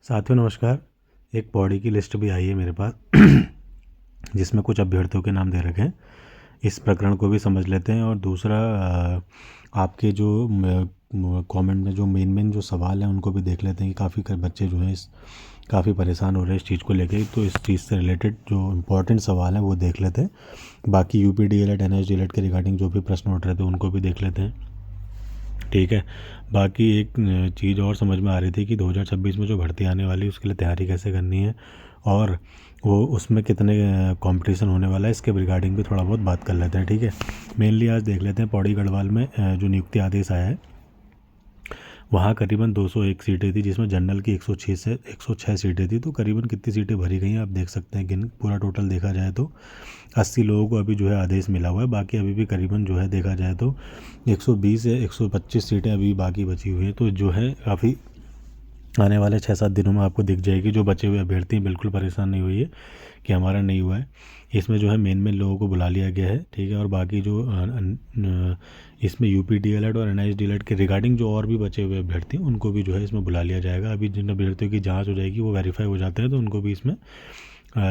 साथियों नमस्कार। एक पौड़ी की लिस्ट भी आई है मेरे पास जिसमें कुछ अभ्यर्थियों के नाम दे रखे हैं। इस प्रकरण को भी समझ लेते हैं। और दूसरा आपके जो कमेंट में जो मेन जो सवाल हैं उनको भी देख लेते हैं कि काफ़ी बच्चे जो हैं काफ़ी परेशान हो रहे हैं इस चीज़ को लेके। तो इस चीज़ से रिलेटेड जो इम्पोर्टेंट सवाल हैं वो देख लेते हैं। बाकी यूपी डीएलएड एनएच डीएलएड के रिगार्डिंग जो भी प्रश्न उठ रहे थे उनको भी देख लेते हैं, ठीक है। बाकी एक चीज़ और समझ में आ रही थी कि 2026 में जो भर्ती आने वाली है उसके लिए तैयारी कैसे करनी है और वो उसमें कितने कंपटीशन होने वाला है, इसके रिगार्डिंग भी थोड़ा बहुत बात कर लेते हैं, ठीक है। मेनली आज देख लेते हैं पौड़ी गढ़वाल में जो नियुक्ति आदेश आया है वहाँ करीबन 201 सीटें थी, जिसमें जनरल की 106 सीटें थी। तो करीबन कितनी सीटें भरी गई हैं आप देख सकते हैं। पूरा टोटल देखा जाए तो 80 लोगों को अभी जो है आदेश मिला हुआ है। बाकी अभी भी करीबन जो है देखा जाए तो 120 या 125 सीटें अभी बाकी बची हुई हैं। तो जो है काफ़ी आने वाले 6-7 दिनों में आपको दिख जाएगी। जो बचे हुए अभ्यर्थी बिल्कुल परेशान नहीं हुई है कि हमारा नहीं हुआ है। इसमें जो है मेन लोगों को बुला लिया गया है, ठीक है। और बाकी जो इसमें यूपी डीएलएड और एनआईएस डीएलएड के रिगार्डिंग जो और भी बचे हुए अभ्यर्थी उनको भी जो है इसमें बुला लिया जाएगा। अभी जिन अभ्यर्थियों की जाँच हो जाएगी वो वेरीफाई हो जाते हैं तो उनको भी इसमें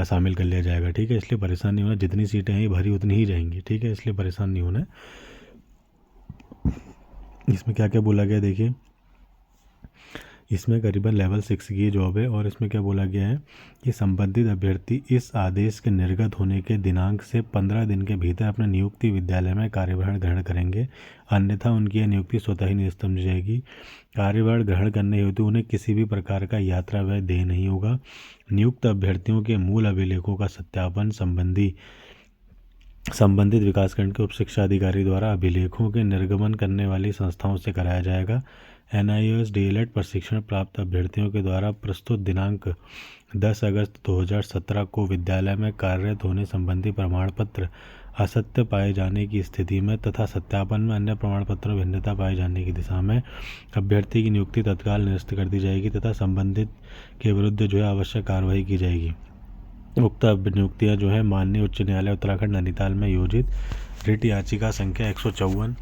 शामिल कर लिया जाएगा, ठीक है। इसलिए परेशान नहीं होना, जितनी सीटें हैं भरी उतनी ही रहेंगी, ठीक है। इसलिए परेशान नहीं होना है। इसमें क्या क्या बोला गया देखिए। इसमें करीबन लेवल 6 की जॉब है और इसमें क्या बोला गया है कि संबंधित अभ्यर्थी इस आदेश के निर्गत होने के दिनांक से 15 दिन के भीतर अपने नियुक्ति विद्यालय में कार्यभार ग्रहण करेंगे, अन्यथा उनकी यह नियुक्ति स्वतः ही निरस्त हो जाएगी। कार्यभार ग्रहण करने हेतु उन्हें किसी भी प्रकार का यात्रा व्यय देय नहीं होगा। नियुक्त अभ्यर्थियों के मूल अभिलेखों का सत्यापन संबंधित विकासखंड के उप शिक्षा अधिकारी द्वारा अभिलेखों के निर्गमन करने वाली संस्थाओं से कराया जाएगा। एनआईएस डीएलएड प्रशिक्षण प्राप्त अभ्यर्थियों के द्वारा प्रस्तुत दिनांक 10 अगस्त 2017 को विद्यालय में कार्यरत होने संबंधी प्रमाण पत्र असत्य पाए जाने की स्थिति में तथा सत्यापन में अन्य प्रमाण पत्रों में भिन्नता पाए जाने की दिशा में अभ्यर्थी की नियुक्ति तत्काल निरस्त कर दी जाएगी तथा संबंधित के विरुद्ध जो है आवश्यक कार्रवाई की जाएगी। उक्त नियुक्तियाँ जो है माननीय उच्च न्यायालय उत्तराखंड नैनीताल में योजित रिट याचिका संख्या 154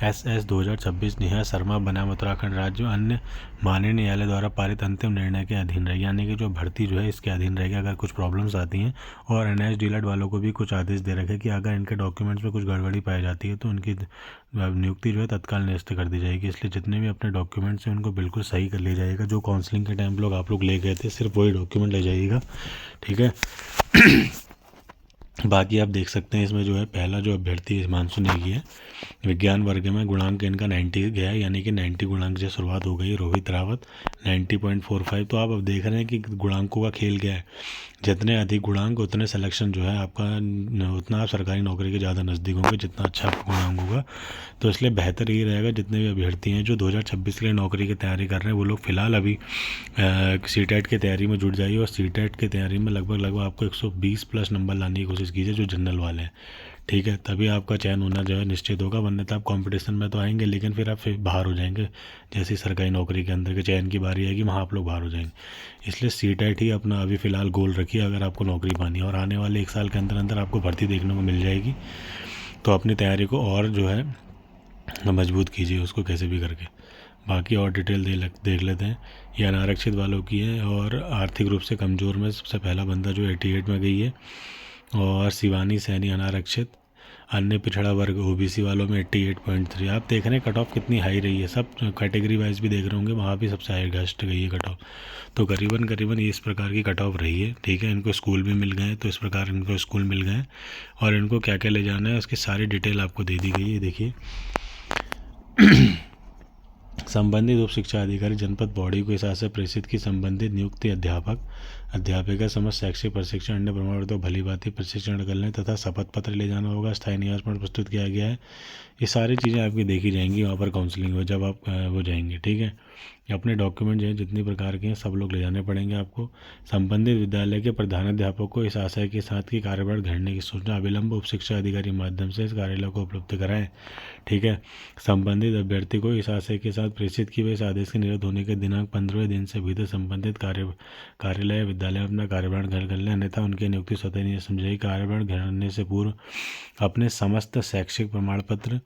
SS 2026 नेहा शर्मा बनाम उत्तराखंड राज्य अन्य माननीय न्यायालय द्वारा पारित अंतिम निर्णय के अधीन रहेगी। यानी कि जो भर्ती जो है इसके अधीन रहेगी। अगर कुछ प्रॉब्लम्स आती हैं और एनआईएस डीएलएड वालों को भी कुछ आदेश दे रखे कि अगर इनके डॉक्यूमेंट्स में कुछ गड़बड़ी पाई जाती है तो उनकी नियुक्ति जो है तत्काल निरस्त कर दी जाएगी। इसलिए जितने भी अपने डॉक्यूमेंट्स हैं उनको बिल्कुल सही कर लिया जाएगा। जो काउंसलिंग के टाइम आप लोग ले गए थे सिर्फ वही डॉक्यूमेंट ले जाइएगा, ठीक है। बाकी आप देख सकते हैं इसमें जो है पहला जो अभ्यर्थी हिमांशु नेगी है, विज्ञान वर्ग में गुणांक इनका 90 गया है, यानी कि 90 गुणांक से शुरुआत हो गई। रोहित रावत 90.45। तो आप अब देख रहे हैं कि गुणांकों का खेल क्या है। जितने अधिक गुणांक उतने सिलेक्शन जो है आपका उतना आप सरकारी नौकरी के ज़्यादा नज़दीक होंगे, जितना अच्छा आपका गुणांक होगा। तो इसलिए बेहतर ये रहेगा जितने भी अभ्यर्थी हैं जो 2026 के लिए नौकरी की तैयारी कर रहे हैं वो लोग फ़िलहाल अभी सीटेट की तैयारी में जुट जाइए। और सीटेट की तैयारी में लगभग आपको 120 प्लस नंबर लाने की कोशिश कीजिए जो जनरल वाले हैं, ठीक है। तभी आपका चयन होना जो है निश्चित होगा। वरना तो आप कंपटीशन में तो आएंगे लेकिन फिर आप बाहर हो जाएंगे। जैसे सरकारी नौकरी के अंदर के चयन की बारी आएगी वहाँ आप लोग बाहर हो जाएंगे। इसलिए सीटेट ही अपना अभी फ़िलहाल गोल रखिए अगर आपको नौकरी पानी है। और आने वाले 1 साल के अंदर अंदर आपको भर्ती देखने को मिल जाएगी। तो अपनी तैयारी को और जो है मजबूत कीजिए उसको कैसे भी करके। बाकी और डिटेल देख लेते हैं। ये अनारक्षित वालों की है और आर्थिक रूप से कमज़ोर में सबसे पहला बंदा जो 88 में गई है। और शिवानी सैनी अनारक्षित। अन्य पिछड़ा वर्ग ओबीसी वालों में 88.3। आप देख रहे हैं कट ऑफ कितनी हाई रही है। सब कैटेगरी वाइज भी देख रहे होंगे वहाँ भी सबसे हाईएस्ट गई है कट ऑफ। तो करीबन इस प्रकार की कट ऑफ रही है, ठीक है। इनको स्कूल भी मिल गए तो इस प्रकार इनको स्कूल मिल गए और इनको क्या क्या ले जाना है उसकी सारी डिटेल आपको दे दी गई है। देखिए संबंधित उप शिक्षा अधिकारी जनपद बॉडी को इस आशय प्रेषित की संबंधित नियुक्ति अध्यापिका समस्त शैक्षिक प्रशिक्षण अन्य प्रमाण तो भली भांति प्रशिक्षण कर लें तथा शपथ पत्र ले जाना होगा। स्थायी निवास पत्र प्रस्तुत किया गया है। ये सारी चीज़ें आपकी देखी जाएंगी वहाँ पर काउंसलिंग में जब आप वो जाएंगे, ठीक है। अपने डॉक्यूमेंट जो है जितनी प्रकार के हैं सब लोग ले जाने पड़ेंगे आपको। संबंधित विद्यालय के प्रधानाध्यापक को इस आशय के साथ कि कार्यभार घेरने की सूचना अविलंब उप शिक्षा अधिकारी माध्यम से इस कार्यालय को उपलब्ध कराएं, ठीक है। संबंधित अभ्यर्थी को इस आशय के साथ प्रेषित कि वे इस आदेश के निरस्त होने के दिनांक 15वें दिन से भीतर संबंधित कार्यालय विद्यालय में अपना कार्यभार ग्रहण कर लें, अन्यथा उनकी नियुक्ति स्वतः नहीं समझेगी। कार्यभार ग्रहण करने से पूर्व अपने समस्त शैक्षिक प्रमाण पत्र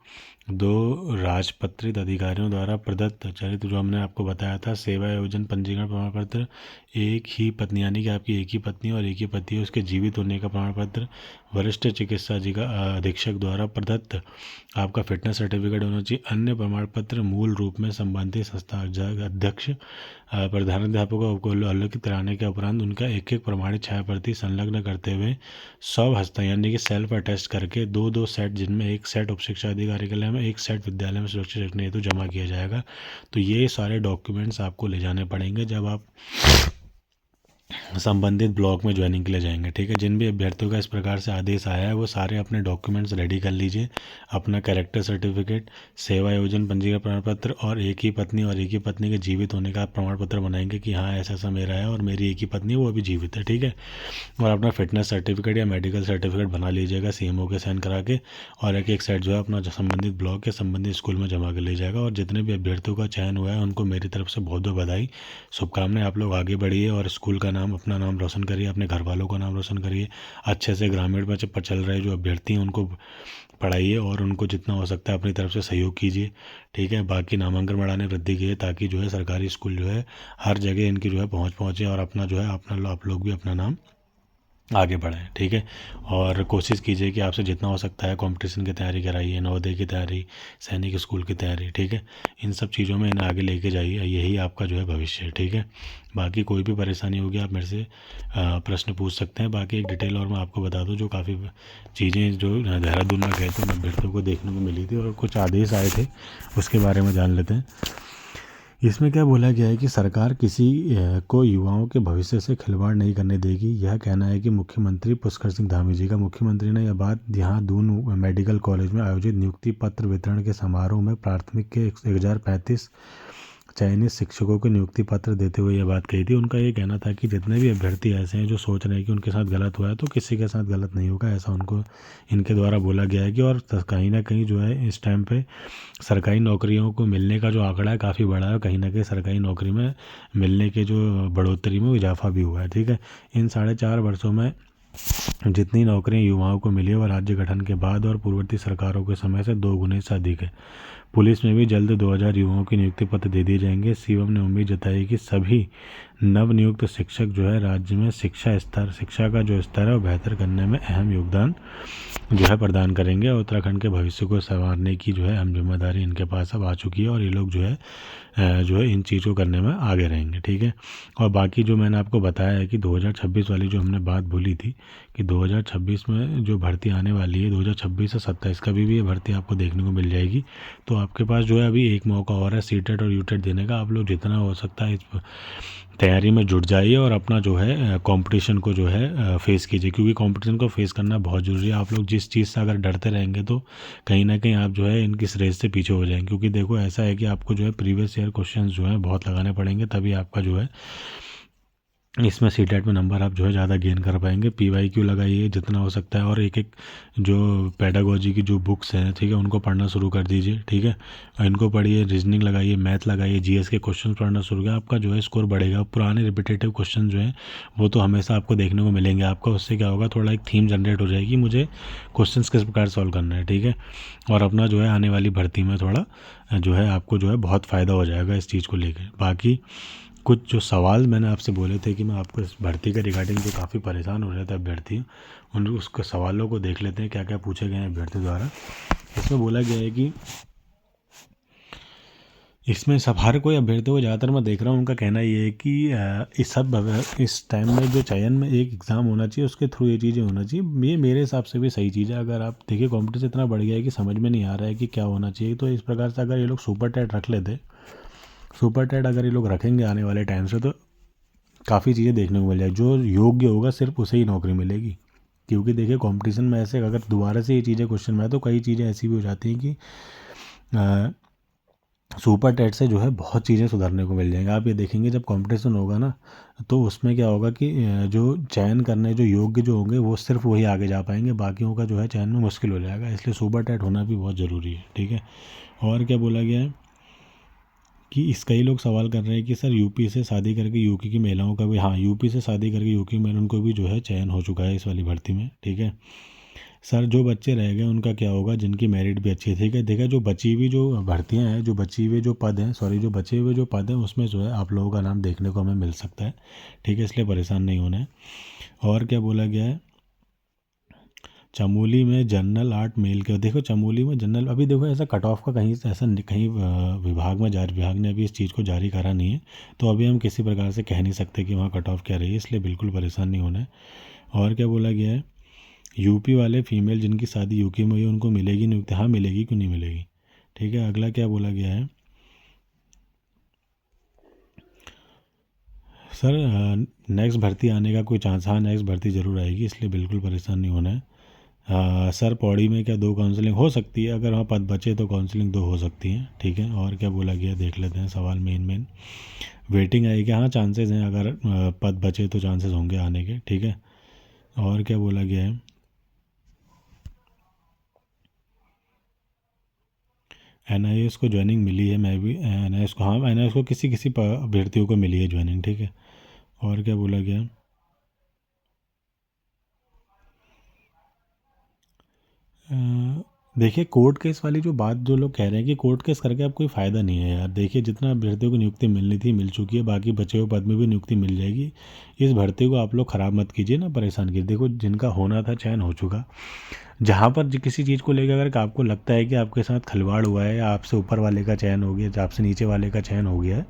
2 राजपत्रित अधिकारियों द्वारा प्रदत्त चरित्र, जो हमने आपको बताया था, सेवा आयोजन पंजीकरण प्रमाण पत्र, एक ही पत्नी यानी कि आपकी एक ही पत्नी और एक ही पति है उसके जीवित होने का प्रमाण पत्र, वरिष्ठ चिकित्सा अधीक्षक द्वारा प्रदत्त आपका फिटनेस सर्टिफिकेट होना चाहिए। अन्य प्रमाण पत्र मूल रूप में संबंधित संस्था अध्यक्ष, प्रधानाध्यापकों को अवलोकित कराने के उपरांत उनका एक एक प्रमाणित छाया प्रति संलग्न करते हुए 100 हस्ता यानी कि सेल्फ अटेस्ट करके 2-2 सेट, जिनमें एक सेट उप शिक्षा अधिकारी के लिए में, एक सेट विद्यालय में सुरक्षित रखने हेतु जमा किया जाएगा। तो ये सारे डॉक्यूमेंट्स आपको ले जाने पड़ेंगे जब आप संबंधित ब्लॉक में ज्वाइनिंग के लिए जाएंगे। ठीक है, जिन भी अभ्यर्थियों का इस प्रकार से आदेश आया है वो सारे अपने डॉक्यूमेंट्स रेडी कर लीजिए। अपना कैरेक्टर सर्टिफिकेट, सेवा आयोजन पंजीकरण प्रमाण पत्र और एक ही पत्नी और एक ही पत्नी के जीवित होने का प्रमाण पत्र बनाएंगे कि हाँ ऐसा ऐसा मेरा है और मेरी एक ही पत्नी वो अभी जीवित है। ठीक है, और अपना फिटनेस सर्टिफिकेट या मेडिकल सर्टिफिकेट बना लीजिएगा CMO के साइन करा के, और एक एक सेट जो है अपना संबंधित ब्लॉक या संबंधित स्कूल में जमा कर ले जाएगा। और जितने भी अभ्यर्थियों का चयन हुआ है उनको मेरी तरफ से बहुत बहुत बधाई, शुभकामनाएं। आप लोग आगे बढ़िए और स्कूल का नाम, अपना नाम रोशन करिए, अपने घर वालों का नाम रोशन करिए। अच्छे से ग्रामीण में चल रहे जो अभ्यर्थी हैं उनको पढ़ाइए और उनको जितना हो सकता है अपनी तरफ से सहयोग कीजिए। ठीक है, बाकी नामांकन बढ़ाने वृद्धि कीजिए ताकि जो है सरकारी स्कूल जो है हर जगह इनकी जो है पहुँचे और अपना जो है अपना आप लोग भी अपना नाम आगे बढ़ाएं। ठीक है, और कोशिश कीजिए कि आपसे जितना हो सकता है कंपटीशन की तैयारी कराइए, नवोदय की तैयारी, सैनिक स्कूल की तैयारी। ठीक है, इन सब चीज़ों में इन्हें आगे लेके जाइए, यही आपका जो है भविष्य है। ठीक है, बाकी कोई भी परेशानी होगी आप मेरे से प्रश्न पूछ सकते हैं। बाकी एक डिटेल और मैं आपको बता दूं, जो काफ़ी चीज़ें जो देहरादून में गए थे उन अभ्यर्थियों को देखने को मिली थी और कुछ आदेश आए थे, उसके बारे में जान लेते हैं। इसमें क्या बोला गया है कि सरकार किसी को युवाओं के भविष्य से खिलवाड़ नहीं करने देगी। यह कहना है कि मुख्यमंत्री पुष्कर सिंह धामी जी का। मुख्यमंत्री ने यह बात यहाँ दून मेडिकल कॉलेज में आयोजित नियुक्ति पत्र वितरण के समारोह में प्राथमिक के 1035 चयनित शिक्षकों को नियुक्ति पत्र देते हुए यह बात कही थी। उनका ये कहना था कि जितने भी अभ्यर्थी ऐसे हैं जो सोच रहे हैं कि उनके साथ गलत हुआ है, तो किसी के साथ गलत नहीं होगा, ऐसा उनको इनके द्वारा बोला गया है कि। और कहीं ना कहीं जो है इस टाइम पे सरकारी नौकरियों को मिलने का जो आंकड़ा है काफ़ी बड़ा है, कहीं ना कहीं सरकारी नौकरी में मिलने के जो बढ़ोतरी में इजाफा भी हुआ है। ठीक है, इन 4.5 वर्षों में जितनी नौकरियां युवाओं को मिली है वह राज्य गठन के बाद और पूर्ववर्ती सरकारों के समय से 2 गुने से अधिक है। पुलिस में भी जल्द 2000 युवाओं के नियुक्ति पत्र दे दिए जाएंगे। सीएम ने उम्मीद जताई कि सभी नवनियुक्त शिक्षक जो है राज्य में शिक्षा का जो स्तर है वो बेहतर करने में अहम योगदान जो है प्रदान करेंगे। और उत्तराखंड के भविष्य को संवारने की जो है अहम जिम्मेदारी इनके पास अब आ चुकी है और ये लोग जो है इन चीज़ों को करने में आगे रहेंगे। ठीक है, और बाकी जो मैंने आपको बताया है कि 2026 वाली जो हमने बात बोली थी कि 2026 में जो भर्ती आने वाली है 2026 से 27 का भी ये भर्ती आपको देखने को मिल जाएगी। तो आपके पास जो है अभी एक मौका और है सीटेट और यूटेट देने का। आप लोग जितना हो सकता है इस तैयारी में जुट जाइए और अपना जो है कंपटीशन को जो है फेस कीजिए, क्योंकि कंपटीशन को फेस करना बहुत ज़रूरी है। आप लोग जिस चीज़ से अगर डरते रहेंगे तो कहीं ना कहीं आप जो है इनकी रेस से पीछे हो जाएंगे। क्योंकि देखो ऐसा है कि आपको जो है प्रीवियस ईयर क्वेश्चंस जो है बहुत लगाने पड़ेंगे, तभी आपका जो है इसमें सीटेट में नंबर आप जो है ज़्यादा गेन कर पाएंगे। PYQ लगाइए जितना हो सकता है और एक एक जो पेडागोजी की जो बुक्स हैं, ठीक है, उनको पढ़ना शुरू कर दीजिए। ठीक है, इनको पढ़िए, रीजनिंग लगाइए, मैथ लगाइए, GS के क्वेश्चन पढ़ना शुरू किया, आपका जो है स्कोर बढ़ेगा। पुराने रिपीटेटिव क्वेश्चन जो हैं वो तो हमेशा आपको देखने को मिलेंगे। आपका उससे क्या होगा, थोड़ा एक थीम जनरेट हो जाएगी, मुझे क्वेश्चन किस प्रकार सॉल्व करना है। ठीक है, और अपना जो है आने वाली भर्ती में थोड़ा जो है आपको जो है बहुत फ़ायदा हो जाएगा इस चीज़ को लेकर। बाकी कुछ जो सवाल मैंने आपसे बोले थे कि मैं आपको इस भर्ती के रिगार्डिंग जो काफ़ी परेशान हो रहे थे अभ्यर्थी, उन उसके सवालों को देख लेते हैं क्या क्या पूछे गए हैं अभ्यर्थी द्वारा। इसमें बोला गया है कि इसमें सब हर कोई अभ्यर्थियों को ज़्यादातर मैं देख रहा हूँ उनका कहना ये है कि इस टाइम में जो चयन में एक एग्ज़ाम होना चाहिए उसके थ्रू ये चीज़ें होना चाहिए। ये मेरे हिसाब से भी सही चीज़ है। अगर आप देखिए कॉम्पिटिशन इतना बढ़ गया है कि समझ में नहीं आ रहा है कि क्या होना चाहिए, तो इस प्रकार से अगर ये लोग सुपर टेट रख लेते, सुपर टेट अगर ये लोग रखेंगे आने वाले टाइम से, तो काफ़ी चीज़ें देखने को मिल जाए। जो योग्य होगा सिर्फ उसे ही नौकरी मिलेगी। क्योंकि देखिए कंपटीशन में ऐसे अगर दोबारा से ये चीज़ें क्वेश्चन में आए तो कई चीज़ें ऐसी भी हो जाती हैं कि सुपर टेट से जो है बहुत चीज़ें सुधारने को मिल जाएंगी। आप ये देखेंगे जब कंपटीशन होगा ना, तो उसमें क्या होगा कि जो चयन करने जो योग्य जो होंगे वो सिर्फ वही आगे जा पाएंगे, बाकियों का जो है चयन में मुश्किल हो जाएगा। इसलिए सुपर टेट होना भी बहुत ज़रूरी है। ठीक है, और क्या बोला गया है कि कई लोग सवाल कर रहे हैं कि सर यूपी से शादी करके यूपी की महिलाओं का भी, हाँ यूपी से शादी करके यूपी की महिलाओं को भी जो है चयन हो चुका है इस वाली भर्ती में। ठीक है, सर जो बच्चे रह गए उनका क्या होगा, जिनकी मेरिट भी अच्छी है, ठीक है। देखा, जो बची हुई जो भर्तियां हैं, जो बची हुए जो पद हैं, सॉरी जो बचे हुए जो पद हैं, उसमें जो है आप लोगों का नाम देखने को हमें मिल सकता है, ठीक है, इसलिए परेशान नहीं होना है। और क्या बोला गया है, चमोली में जनरल आर्ट मेल के, देखो चमोली में जनरल, अभी देखो ऐसा कट ऑफ का कहीं ऐसा कहीं विभाग ने अभी इस चीज़ को जारी करा नहीं है, तो अभी हम किसी प्रकार से कह नहीं सकते कि वहाँ कट ऑफ क्या रही है, इसलिए बिल्कुल परेशान नहीं होना है। और क्या बोला गया है, यूपी वाले फीमेल जिनकी शादी यूपी में हुई है उनको मिलेगी नियुक्ति, हाँ मिलेगी, क्यों नहीं मिलेगी, ठीक है। अगला क्या बोला गया है, सर नेक्स्ट भर्ती आने का कोई चांस, हाँ नेक्स्ट भर्ती ज़रूर आएगी, इसलिए बिल्कुल परेशान नहीं होना है। सर पौड़ी में क्या 2 काउंसलिंग हो सकती है, अगर वहाँ पद बचे तो काउंसलिंग 2 हो सकती हैं, ठीक है। और क्या बोला गया देख लेते हैं सवाल मेन वेटिंग आएगी, हाँ चांसेस हैं, अगर पद बचे तो चांसेस होंगे आने के, ठीक है। और क्या बोला गया है, NIS को ज्वाइनिंग मिली है, मैं भी NIS को, हाँ NIS को किसी किसी अभ्यर्थियों को मिली है ज्वाइनिंग, ठीक है। और क्या बोला गया, देखिए कोर्ट केस वाली जो बात जो लोग कह रहे हैं कि कोर्ट केस करके अब कोई फ़ायदा नहीं है यार, देखिए जितना अभ्यर्थियों को नियुक्ति मिलनी थी मिल चुकी है, बाकी बचे हुए पद में भी नियुक्ति मिल जाएगी। इस भर्ती को आप लोग ख़राब मत कीजिए ना, परेशान कीजिए, देखो जिनका होना था चयन हो चुका। जहाँ पर किसी चीज़ को लेकर अगर आपको लगता है कि आपके साथ खिलवाड़ हुआ है, या आपसे ऊपर वाले का चयन हो गया, आपसे नीचे वाले का चयन हो गया है,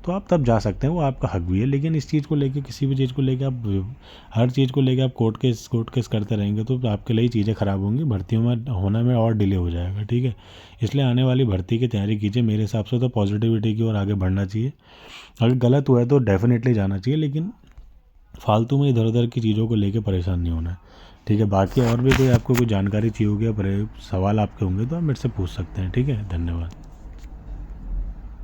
तो आप तब जा सकते हैं, वो आपका हक भी है। लेकिन इस चीज़ को लेकर, किसी भी चीज़ को लेकर आप, हर चीज़ को लेकर आप कोर्ट केस करते रहेंगे तो आपके लिए चीज़ें ख़राब होंगी, भर्तियों में होने में और डिले हो जाएगा, ठीक है। इसलिए आने वाली भर्ती की तैयारी कीजिए, मेरे हिसाब से तो पॉजिटिविटी की ओर आगे बढ़ना चाहिए। अगर गलत हुआ है तो डेफिनेटली जाना चाहिए, लेकिन फालतू में इधर उधर की चीज़ों को लेकर परेशान नहीं होना है, ठीक है। बाकी और भी कोई आपको कोई जानकारी चाहिए होगी या सवाल आपके होंगे तो आप मेरे से पूछ सकते हैं, ठीक है। धन्यवाद।